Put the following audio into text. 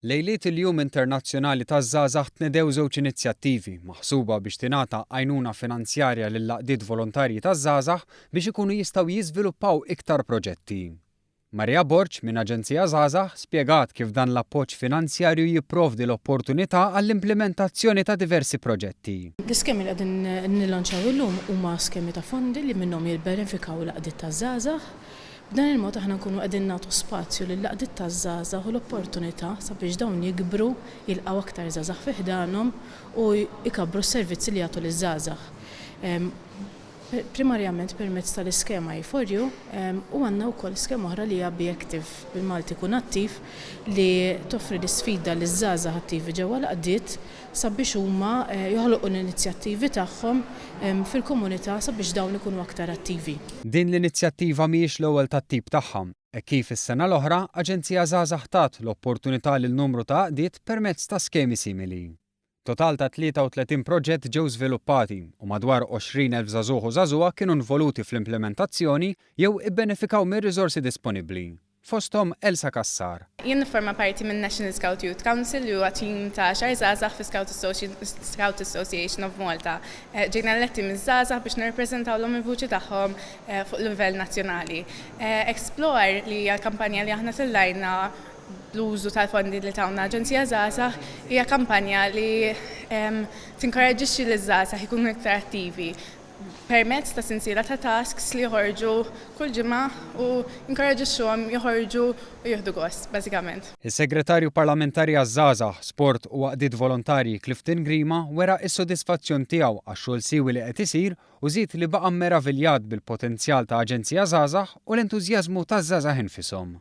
Lejliet il-Jum Internazzjonali taż-Żgħażagħ tnedew żewġ inizjattivi maħsuba biex tingħata għajnuna finanzjarja lil-laqdiet volontarji taż-żgħażagħ biex ikunu jistgħu jiżviluppaw iktar proġetti. Marija Borġ minn Aġenzija Żgħażagħ spjegat kif dan l-appoġġ finanzjarju jipprovdi l-opportunità għall-implementazzjoni ta' diversi proġetti. L-iskemi li qegħdin nillanċaw illum huma skemi ta' fondi li minnhom jibbenefikaw l-laqdiet taż-żgħażagħ. B'dan il-mod aħna nkunu qegħdin nagħtu spazju lill-laqdiet taż-żgħażagħ u l-opportunità sabiex dawn jikbru jilqgħu aktar żgħażagħ fi ħdanhom u jkabbru s-servizzi li jagħtu liż-żgħażagħ. Primarjament permezz tal-iskema i4U u għandna wkoll skema oħra li hija Be-Active bil-Malti kun attiv li toffri l-isfida liż-żgħażagħ attivi ġewwa l-laqdiet sabiex huma joħolqu l-inizjattivi tagħhom fil-komunità sabiex dawn ikunu aktar attivi. Din l-inizjattiva mhijiex l-ewwel tat-tip tagħha. Kif is-sena l-oħra Aġenzija Żgħażagħ tat l-opportunità lil numru ta' għaqdiet permezz ta' skemi simili. Total ta' 33 proġett ġew żviluppati u madwar 20,000 żagħżugħ u żagħżugħa kienu involuti fl-implementazzjoni jew ibbenefikaw mir-riżorsi disponibbli. Fosthom Elsa Kassar. Jien nifforma parti minn National Scout Youth Council li huwa tim ta' xar żgħażagħ fi Scout Association of Malta. Ġejna eletti miż-żgħażagħ biex nirrappreżentawlhom il-vuċi tagħhom fuq livell nazzjonali. Explore li hija kampanja li aħna tillajna l-użu tal-fondi li tawna Aġenzija Żgħażagħ hija kampanja li tinkoraġġixxi liż-żgħażagħ ikunu iktar attivi permezz ta' sensiela ta' tasks li joħorġu kull ġimgħa u inkoraġġixxuhom joħorġu u jieħdu gost, bażikament. Is-Segretarju Parlamentari għaż-Żgħażagħ, Sport u Għaqdiet Volontarji Clifton Grima wera s-sodisfazzjon tiegħu għax-xogħol siewi li qed isir u żied li baqa' meraviljat bil-potenzjal ta' Aġenzija Żgħażagħ u l-entużjażmu taż-żgħażagħ infishom.